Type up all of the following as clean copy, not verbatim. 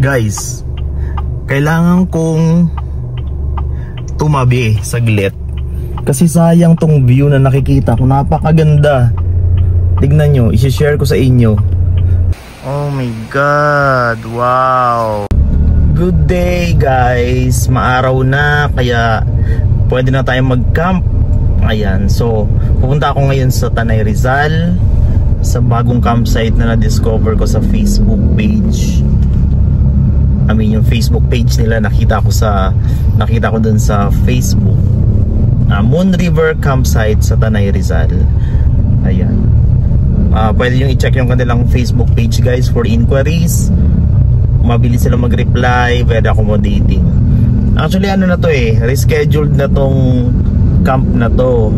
Guys, kailangan kong tumabi saglit kasi sayang tong view na nakikita ko. Napakaganda. Tignan nyo, isi-share ko sa inyo. Oh my god, wow. Good day guys, maaraw na kaya pwede na tayong mag-camp. Ayan, so pupunta ako ngayon sa Tanay Rizal, sa bagong campsite na na-discover ko sa Facebook page. I mean yung Facebook page nila nakita ko dun sa Facebook. Moon River Campsite sa Tanay Rizal. Ayan. Pwede nyo i-check yung kanilang Facebook page guys for inquiries. Mabilis sila mag-reply, very accommodating. Actually ano na to rescheduled na tong camp na to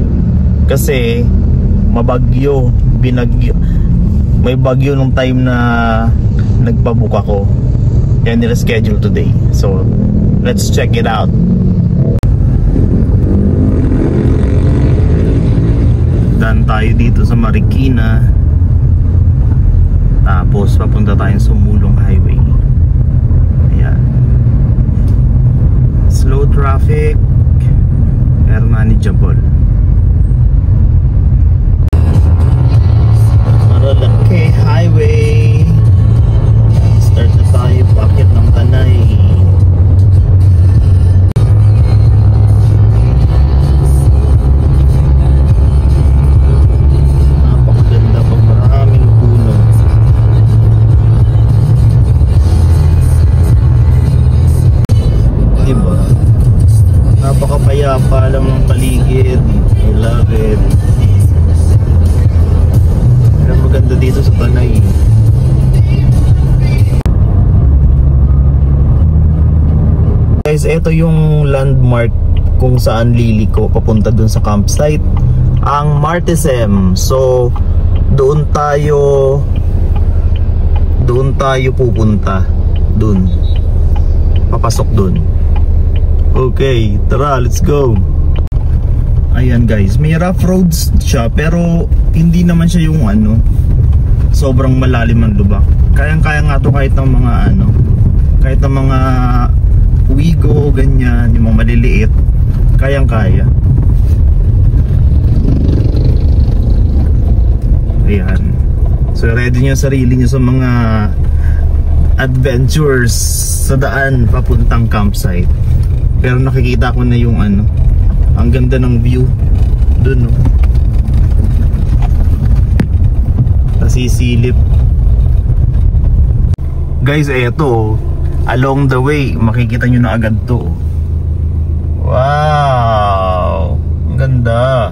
kasi mabagyo, may bagyo nung time na nagpabook ako. Yan nila-schedule today. So let's check it out. Dan tayo dito sa Marikina, tapos papunta tayong Sumulong Highway. Ayan, slow traffic pero manageable. Marilake Highway. Start na tayo paakyat ng Tanay. Napakaganda pa, maraming puno. Diba? Napakapayapa lang ng paligid. I love it. Pero maganda dito sa Tanay. Guys, ito yung landmark kung saan liliko papunta dun sa campsite, ang Martesem. So doon tayo pupunta, dun papasok dun. Okay, tara, let's go. Ayan guys, may rough roads siya pero hindi naman siya yung sobrang malalim ang lubak. Kayang-kaya nga to kahit ng mga Wigo, ganyan, yung mga maliliit, kayang-kaya. Ayan. So ready nyo sarili nyo sa mga adventures sa daan papuntang campsite. Pero nakikita ko na yung ang ganda ng view dun, no? Nasisilip. Guys, eto, along the way makikita nyo na agad to. Wow, ang ganda.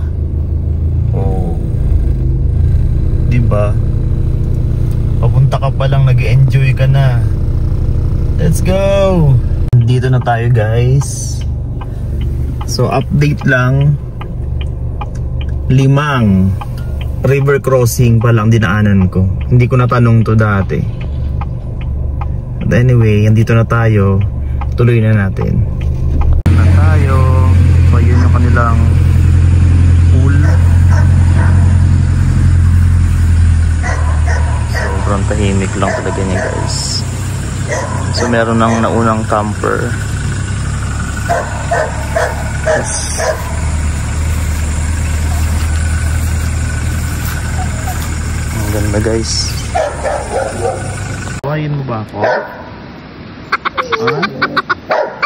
Oh, diba? Papunta ka pa lang, nag-enjoy ka na. Let's go. Dito na tayo guys. So update lang, 5 river crossing pa lang dinaanan ko. Hindi ko natanong to dati. But anyway, andito na tayo. Tuloy na natin. Na tayo. So yun yung kanilang pool. Sobrang tahimik lang talaga niya guys. So meron nang naunang camper. Yes. Ang ganda guys. Kawain mo ba ako? Ha?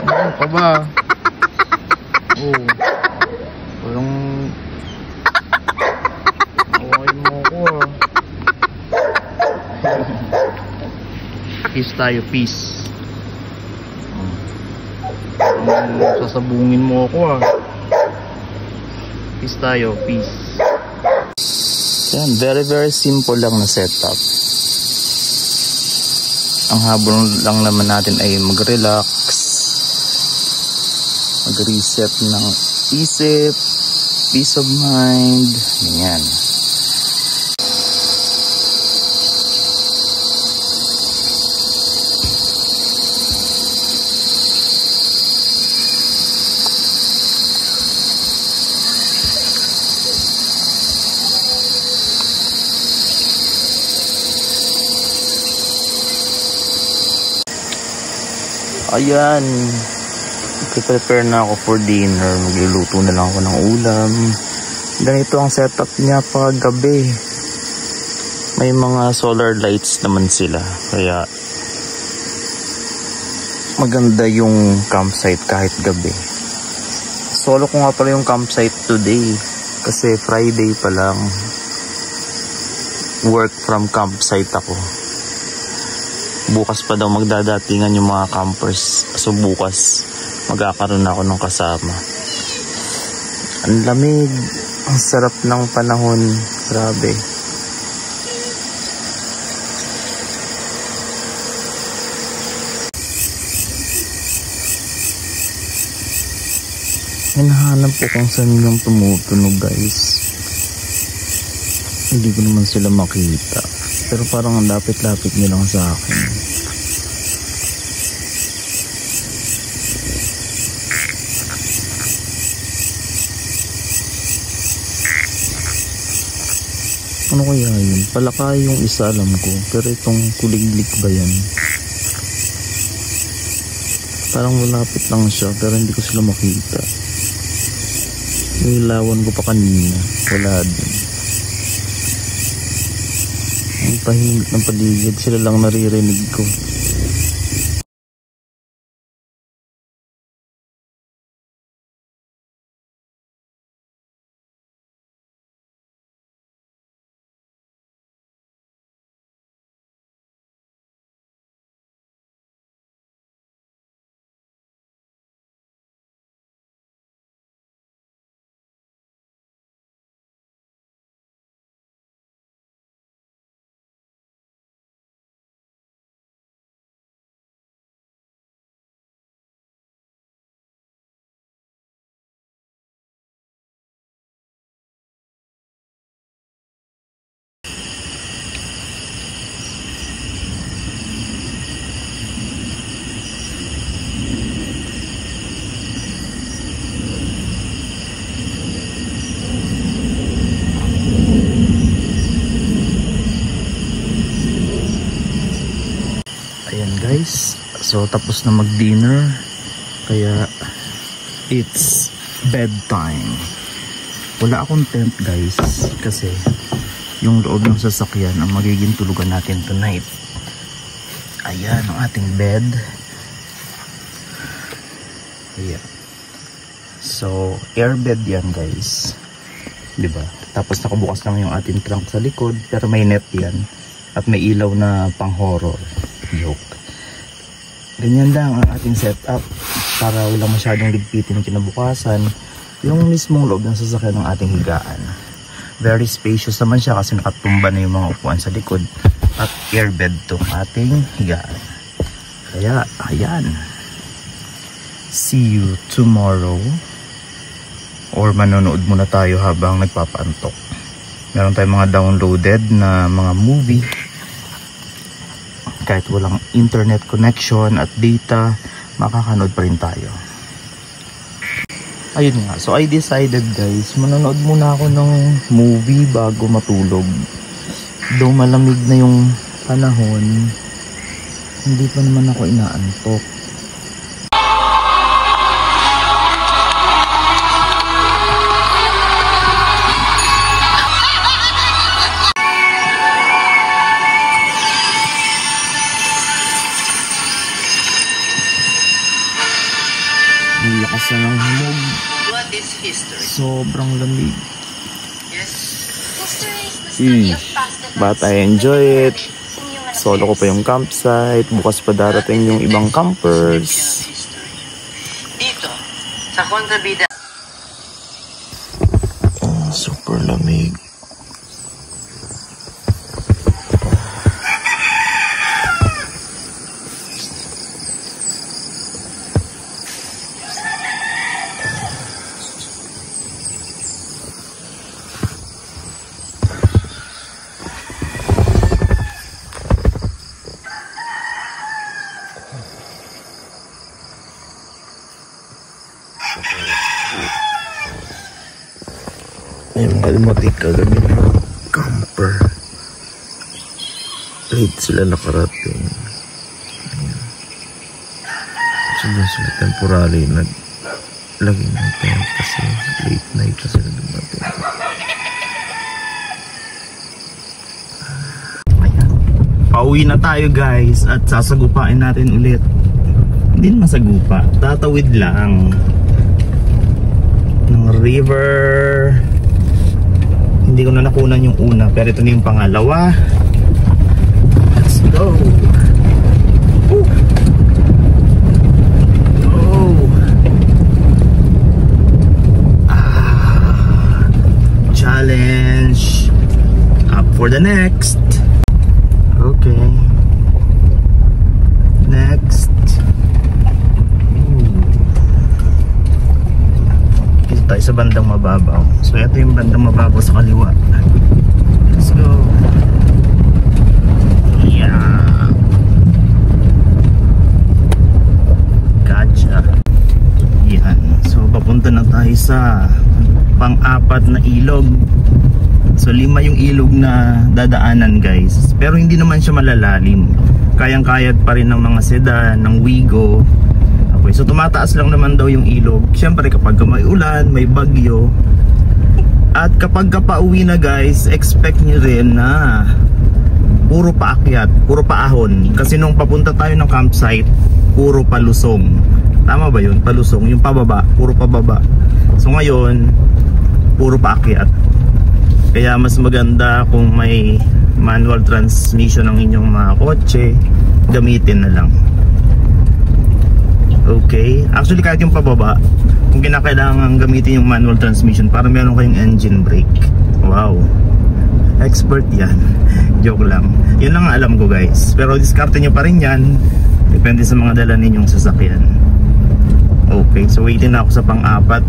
Ano ka ba? Oh. Walang kawain mo ako Peace tayo, peace. Sasabungin mo ako Peace tayo, peace. Yan, very simple lang na setup. Ang habol lang naman natin ay mag-relax, mag-reset ng isip, peace of mind, ganyan. Ayan, prepare na ako for dinner. Magluluto na lang ako ng ulam. Ganito ang setup niya pag gabi. May mga solar lights naman sila, kaya maganda yung campsite kahit gabi. Solo ko nga pala yung campsite today kasi Friday pa lang. Work from campsite ako. Bukas pa daw magdadatingan yung mga campers. So bukas magkakaroon ako ng kasama. Ang lamig. Ang sarap ng panahon. Grabe. Hinahanap ko kung saan yung tumutunog, guys. Hindi ko naman sila makita. Pero parang ang lapit-lapit nilang sa akin. Ano kaya yun? Palaka yung isa alam ko. Pero itong kuliglig ba yan? Parang malapit lang siya pero hindi ko sila makita. Nilawan ko pa kanina. Wala din. Ang tahimik ng paligid, sila lang naririnig ko. Guys, so tapos na mag-dinner kaya it's bedtime. Wala akong tent guys kasi yung loob ng sasakyan ang magiging tulugan natin tonight. Ayan ang ating bed. Ayan. So airbed yan guys, diba? Tapos nakabukas lang yung ating trunk sa likod pero may net yan at may ilaw na pang horror. Joke. Ganyan lang ang ating setup para walang masyadong ligpitin kinabukasan. Yung mismong loob ng sasakyan ng ating higaan. Very spacious naman siya kasi nakatumba na yung mga upuan sa likod. At airbed tong ating higaan. Kaya, ayan. See you tomorrow. Or manonood muna tayo habang nagpapaantok. Meron tayong mga downloaded na mga movie. Kahit walang internet connection at data, makakanood pa rin tayo. Ayun nga, so I decided guys, manonood muna ako ng movie bago matulog. Though malamig na yung panahon, hindi pa naman ako inaantok. Ang lakas na ng hamog. What is history? Sobrang lamig. Yes. But I enjoy it. Solo ko pa yung campsite. Bukas pa darating yung ibang campers. Dito, sa kontrabida. Oh, super lamig. May mga lumatik kagabi na camper. Late sila nakarating. Ayan. Doon sila temporary naglagay ng tent kasi late night kasi na dumating. Ayan. Pauwi na tayo guys at sasagupain natin ulit. Hindi masagupa, tatawid lang ng river. Hindi ko na nakunan yung una pero ito na yung pangalawa. Let's go. Woo. Challenge up for the next. Okay, next. Dito tayo sa bandang mababaw. So ito yung bandang mababaw sa kaliwa. Let's go. Yeah, gotcha. Yan. So papunta na tayo sa pang-apat na ilog. So 5 yung ilog na dadaanan guys, pero hindi naman siya malalalim, kayang-kayat pa rin ng mga sedan, ng Wigo. Okay, so tumataas lang naman daw yung ilog syempre kapag may ulan, may bagyo. At kapag pauwi na guys, expect nyo rin na puro paakyat, puro paahon, kasi nung papunta tayo ng campsite puro palusong. Tama ba yun? Palusong, yung pababa, puro pababa. So ngayon puro paakyat. Kaya mas maganda kung may manual transmission ng inyong mga kotse, gamitin na lang. Okay, actually kahit yung pababa, kung kinakailangan gamitin yung manual transmission para meron kayong engine brake. Wow, expert yan. Joke lang, yun lang ang alam ko guys. Pero diskarte nyo pa rin yan, depende sa mga dala ninyong sasakyan. Okay, so waiting na ako sa pang-apat.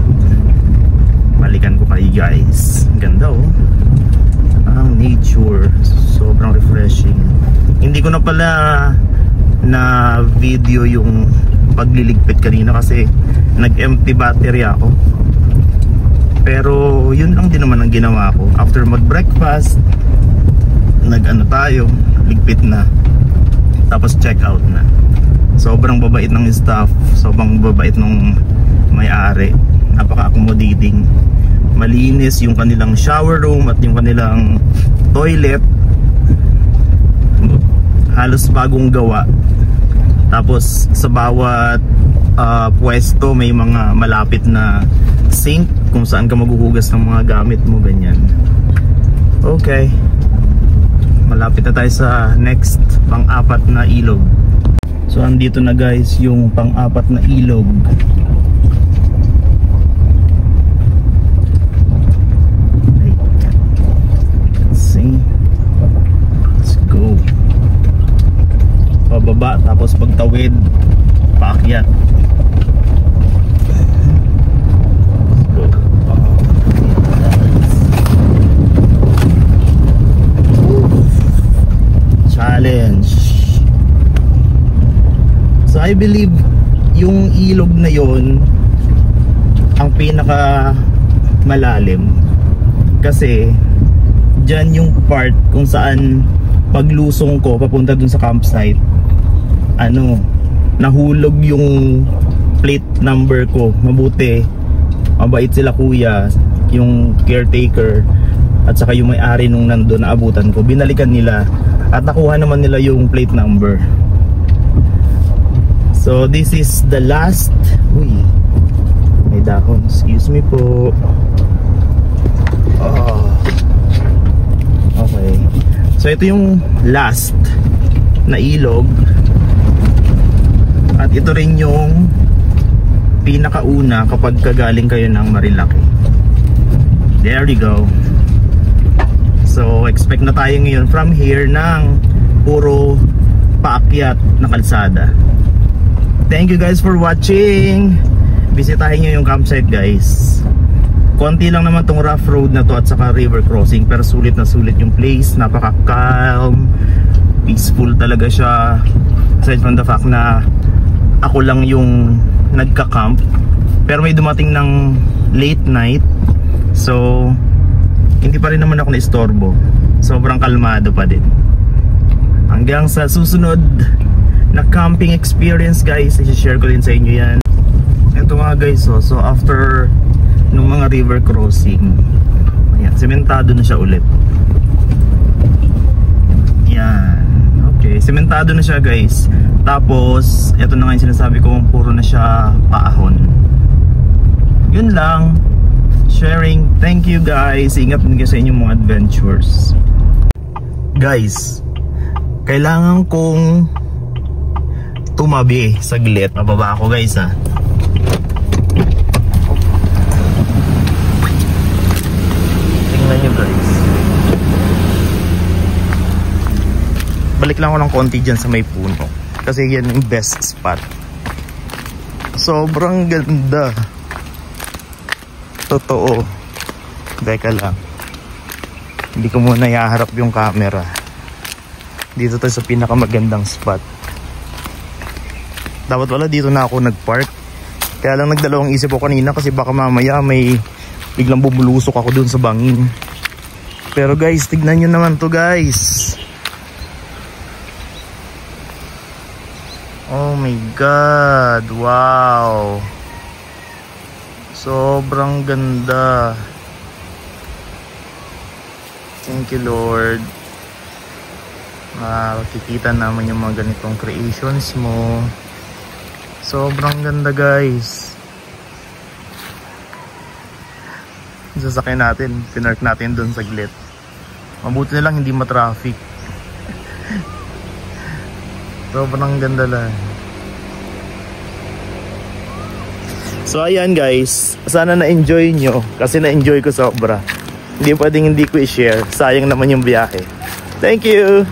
Balikan ko kayo guys. Ganda oh. Ang nature, sobrang refreshing. Hindi ko na pala na video yung pagliligpit kanina kasi nag-empty battery ako. Pero yun lang din naman ang ginawa ko. After mag-breakfast, nag-ano tayo, ligpit na. Tapos check out na. Sobrang babait ng staff, sobrang babait ng may-ari. Napaka-accommodating. Malinis yung kanilang shower room at yung kanilang toilet. Halos bagong gawa. Tapos sa bawat pwesto may mga malapit na sink kung saan ka maghuhugas ng mga gamit mo, ganyan. Okay, malapit na tayo sa next pang-apat na ilog. So andito na guys yung pang-apat na ilog. Let's go. Pababa tapos pagtawid paakyat. Challenge. So I believe yung ilog na yon ang pinaka malalim kasi dyan yung part kung saan paglusong ko papunta dun sa campsite, nahulog yung plate number ko. Mabuti, mabait sila kuya, yung caretaker at saka yung may-ari nung nandun na abutan ko, binalikan nila at nakuha naman nila yung plate number. So this is the last. Uy, may dahon, excuse me po. Okay, so ito yung last na ilog at ito rin yung pinakauna kapag kagaling kayo ng Marilaki. There you go. So expect na tayo ngayon from here ng puro paakyat na kalsada. Thank you guys for watching. Bisitahin nyo yung campsite guys. Konti lang naman tong rough road na to at saka river crossing, pero sulit na sulit yung place. Napaka calm, peaceful talaga siya. Aside from the fact na ako lang yung nagka-camp, pero may dumating ng late night, so hindi pa rin naman ako na-istorbo. Sobrang kalmado pa din. Hanggang sa susunod na camping experience guys. I-share ko din sa inyo yan. Ito nga guys, so after nung mga river crossing, ayan, sementado na siya ulit. Yan. Okay, sementado na siya guys. Tapos ito na nga yung sinasabi ko, puro na siya paahon. Yun lang, sharing. Thank you guys. Ingat din kayo sa inyong mga adventures. Guys, kailangan kong tumabi saglit. Mababa ako guys ha. Tingnan nyo guys. Balik lang ako ng konti dyan sa may puno, kasi yan yung best spot. Sobrang ganda. Totoo. Teka lang, hindi ko muna ihaharap yung camera. Dito tayo sa pinakamagandang spot. Dapat wala dito na ako nagpark. Kaya lang nagdalawang isip ko kanina, kasi baka mamaya may biglang bumulusok ako dun sa bangin. Pero guys, tignan nyo naman to guys. Oh my god, wow. Sobrang ganda. Thank you Lord. Makikita naman yung mga ganitong creations mo. Sobrang ganda guys. Sasakyan natin, pinark natin doon saglit. Mabuti na lang hindi matraffic. Sobrang ganda lang. So ayan guys, sana na-enjoy nyo, kasi na-enjoy ko sobra. Hindi pwedeng hindi ko i-share, sayang naman yung biyahe. Thank you!